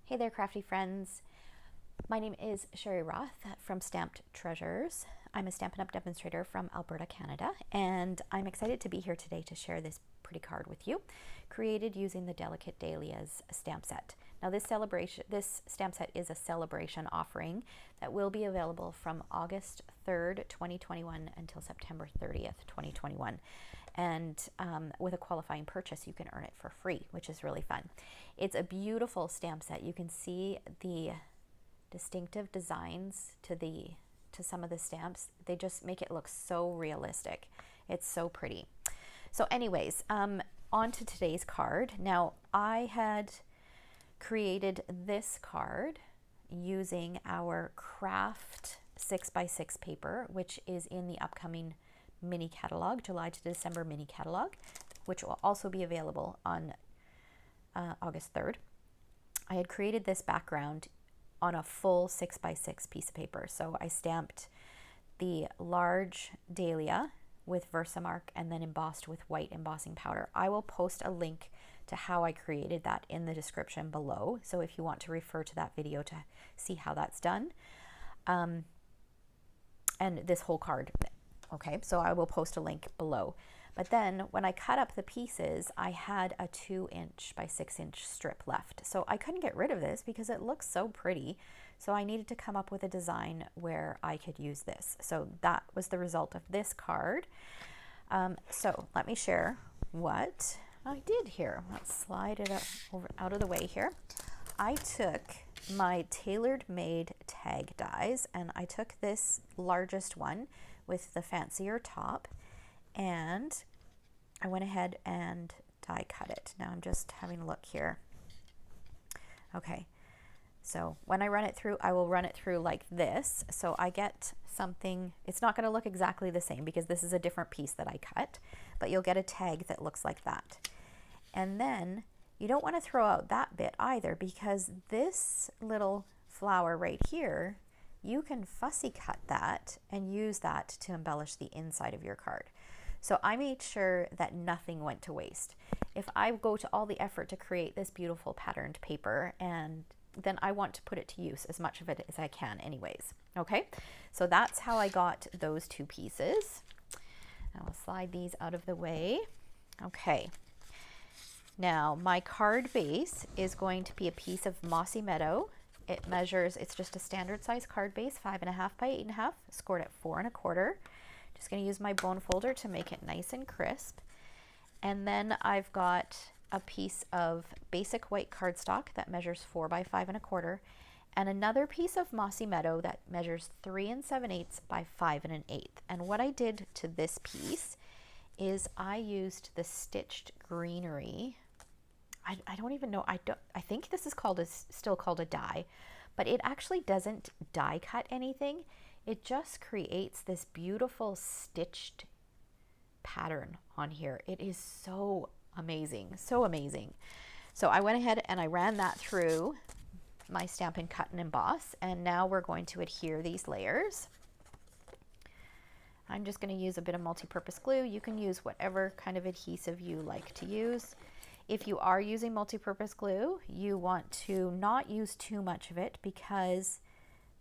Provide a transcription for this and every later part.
Hey there, crafty friends. My name is Sherry Roth from Stamped Treasures. I'm a Stampin' Up! Demonstrator from Alberta, Canada, and I'm excited to be here today to share this pretty card with you, created using the Delicate Dahlias stamp set. Now this stamp set is a celebration offering that will be available from August 3rd, 2021 until September 30th, 2021. And with a qualifying purchase, you can earn it for free, which is really fun. It's a beautiful stamp set. You can see the distinctive designs to some of the stamps. They just make it look so realistic. It's so pretty. So anyways, on to today's card. Now, I had created this card using our craft 6x6 paper, which is in the upcoming mini catalog, July to December mini catalog, which will also be available on August 3rd. I had created this background on a full 6x6 piece of paper. So I stamped the large dahlia with Versamark and then embossed with white embossing powder. I will post a link to how I created that in the description below. So if you want to refer to that video to see how that's done. And this whole card. Okay, so I will post a link below. But then when I cut up the pieces, I had a 2" by 6" strip left. So I couldn't get rid of this because it looks so pretty. So I needed to come up with a design where I could use this. So that was the result of this card. So let me share what I did here. Let's slide it out of the way here. I took my tailor-made tag dies and I took this largest one with the fancier top, and I went ahead and die cut it. Now I'm just having a look here. Okay, so when I run it through, I will run it through like this. So I get something, it's not gonna look exactly the same because this is a different piece that I cut, but you'll get a tag that looks like that. And then you don't wanna throw out that bit either, because this little flower right here, you can fussy cut that and use that to embellish the inside of your card. So I made sure that nothing went to waste. If I go to all the effort to create this beautiful patterned paper, and then I want to put it to use, as much of it as I can anyways. Okay, so that's how I got those two pieces. I'll slide these out of the way. Okay, now my card base is going to be a piece of Mossy Meadow. It measures, it's just a standard size card base, 5.5 by 8.5, scored at 4.25. Just gonna use my bone folder to make it nice and crisp. And then I've got a piece of basic white cardstock that measures 4 by 5.25, and another piece of Mossy Meadow that measures 3 7/8 by 5 1/8. And what I did to this piece is I used the stitched greenery. I don't even know, I think this is still called a die, but it actually doesn't die cut anything. It just creates this beautiful stitched pattern on here. It is so amazing, so amazing. So I went ahead and I ran that through my Stampin' Cut and Emboss, and now we're going to adhere these layers. I'm just going to use a bit of multi-purpose glue. You can use whatever kind of adhesive you like to use. If you are using multi-purpose glue, you want to not use too much of it because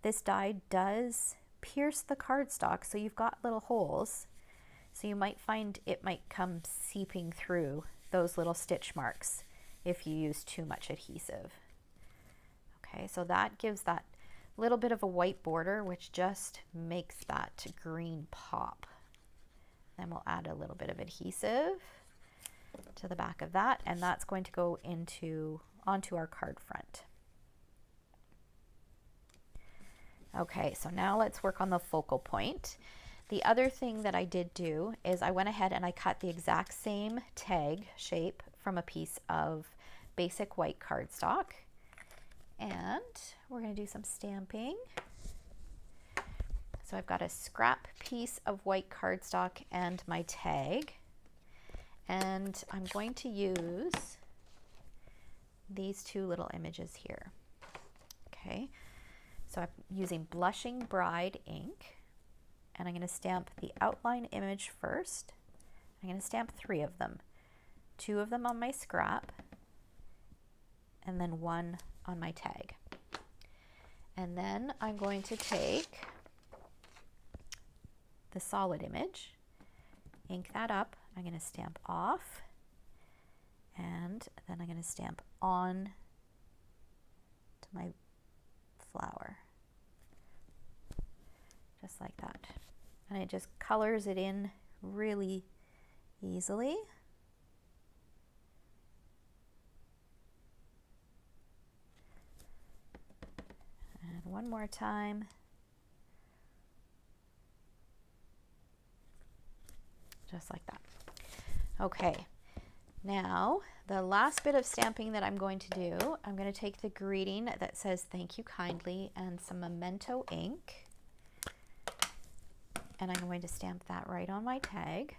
this die does pierce the cardstock, so you've got little holes. So you might find it might come seeping through those little stitch marks if you use too much adhesive. Okay, so that gives that little bit of a white border, which just makes that green pop. Then we'll add a little bit of adhesive to the back of that, and that's going to go onto our card front. Okay, so now let's work on the focal point. The other thing that I did do is I went ahead and I cut the exact same tag shape from a piece of basic white cardstock, and we're going to do some stamping. So I've got a scrap piece of white cardstock and my tag. And I'm going to use these two little images here. Okay, so I'm using Blushing Bride ink, and I'm going to stamp the outline image first. I'm going to stamp 3 of them. 2 of them on my scrap, and then 1 on my tag. And then I'm going to take the solid image, ink that up. I'm going to stamp off, and then I'm going to stamp on to my flower, just like that. And it just colors it in really easily. And one more time. Just like that. Okay, now the last bit of stamping that I'm going to do, I'm going to take the greeting that says "Thank you kindly" and some Memento ink, and I'm going to stamp that right on my tag.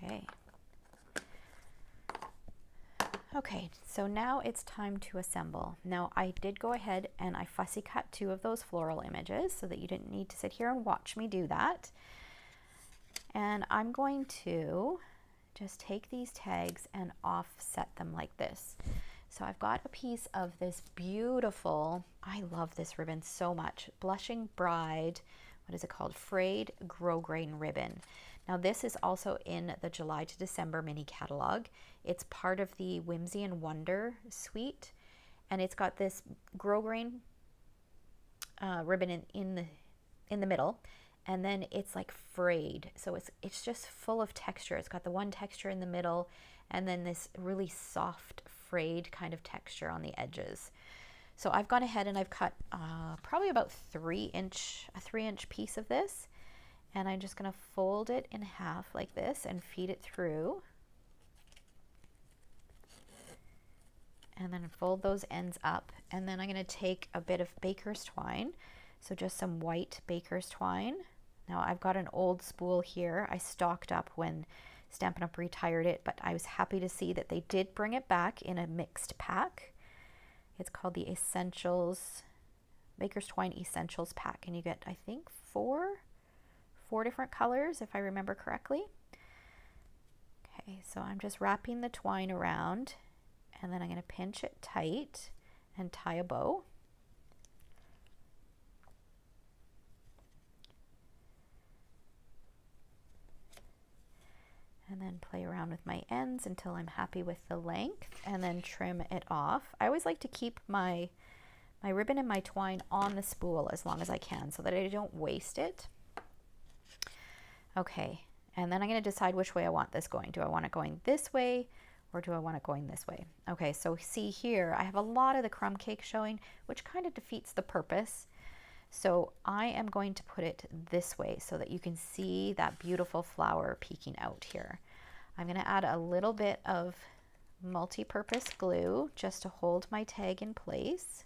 Okay. Okay, so now it's time to assemble. Now I did go ahead and I fussy cut 2 of those floral images so that you didn't need to sit here and watch me do that. And I'm going to just take these tags and offset them like this. So I've got a piece of this beautiful, I love this ribbon so much, Blushing Bride, what is it called? Frayed Grosgrain ribbon. Now this is also in the July to December mini catalog. It's part of the Whimsy and Wonder suite, and it's got this grosgrain ribbon in the middle, and then it's like frayed, so it's just full of texture. It's got the one texture in the middle, and then this really soft frayed kind of texture on the edges. So I've gone ahead and I've cut probably about a 3-inch piece of this, and I'm just going to fold it in half like this and feed it through, and then fold those ends up. And then I'm going to take a bit of baker's twine, so just some white baker's twine. Now I've got an old spool here. I stocked up when Stampin' Up! Retired it, but I was happy to see that they did bring it back in a mixed pack. It's called the Essentials, Baker's Twine Essentials pack, and you get, I think, four different colors, if I remember correctly. Okay, so I'm just wrapping the twine around, and then I'm going to pinch it tight and tie a bow. And then play around with my ends until I'm happy with the length, and then trim it off. I always like to keep my ribbon and my twine on the spool as long as I can so that I don't waste it. Okay, and then I'm going to decide which way I want this going. Do I want it going this way, or do I want it going this way? Okay, so see here, I have a lot of the crumb cake showing, which kind of defeats the purpose. So I am going to put it this way so that you can see that beautiful flower peeking out here. I'm going to add a little bit of multi-purpose glue just to hold my tag in place.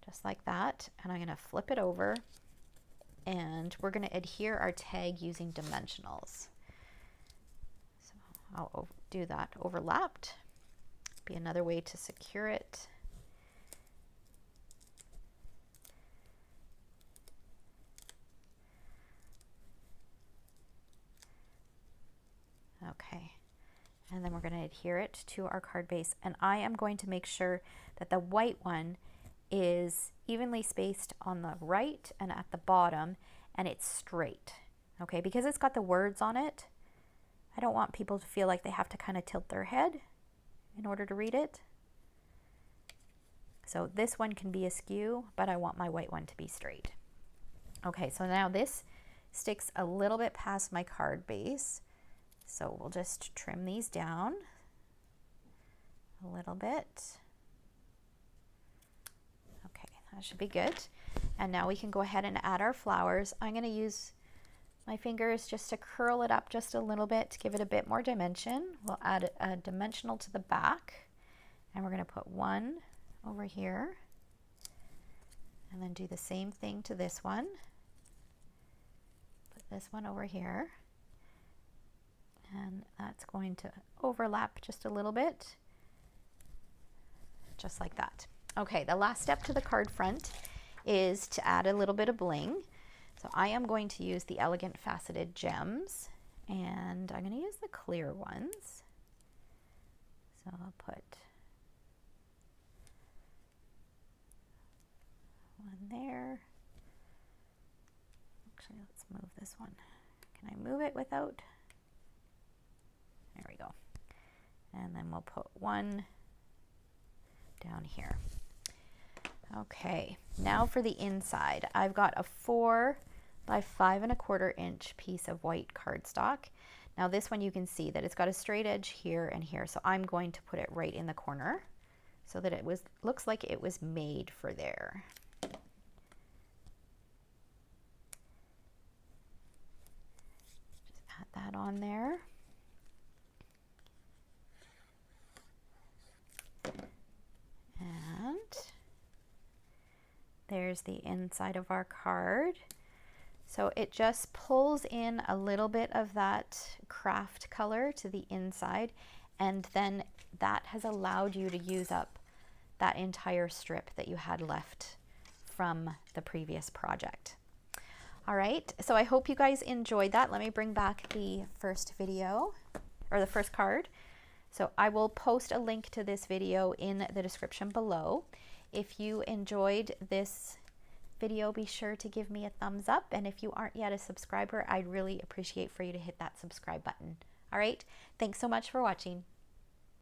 Just like that. And I'm going to flip it over, and we're going to adhere our tag using dimensionals. So I'll do that overlapped. Be another way to secure it. Okay, and then we're going to adhere it to our card base, and I am going to make sure that the white one is evenly spaced on the right and at the bottom, and it's straight. Okay, because it's got the words on it, I don't want people to feel like they have to kind of tilt their head in order to read it. So this one can be askew, but I want my white one to be straight. Okay, so now this sticks a little bit past my card base. So we'll just trim these down a little bit. Okay, that should be good. And now we can go ahead and add our flowers. I'm going to use my fingers just to curl it up just a little bit to give it a bit more dimension. We'll add a dimensional to the back, and we're going to put one over here, and then do the same thing to this one. Put this one over here. And that's going to overlap just a little bit, just like that. Okay, the last step to the card front is to add a little bit of bling. So I am going to use the Elegant Faceted Gems, and I'm going to use the clear ones. So I'll put one there. Actually, let's move this one. Can I move it without? There we go. And then we'll put one down here. Okay, now for the inside. I've got a 4 by 5 1/4 inch piece of white cardstock. Now this one you can see that it's got a straight edge here and here, so I'm going to put it right in the corner so that it looks like it was made for there. Just add that on there. And there's the inside of our card. So it just pulls in a little bit of that craft color to the inside, and then that has allowed you to use up that entire strip that you had left from the previous project. All right, so I hope you guys enjoyed that. Let me bring back the first video, or the first card. So I will post a link to this video in the description below. If you enjoyed this video, be sure to give me a thumbs up, and if you aren't yet a subscriber, I'd really appreciate for you to hit that subscribe button. All right, thanks so much for watching.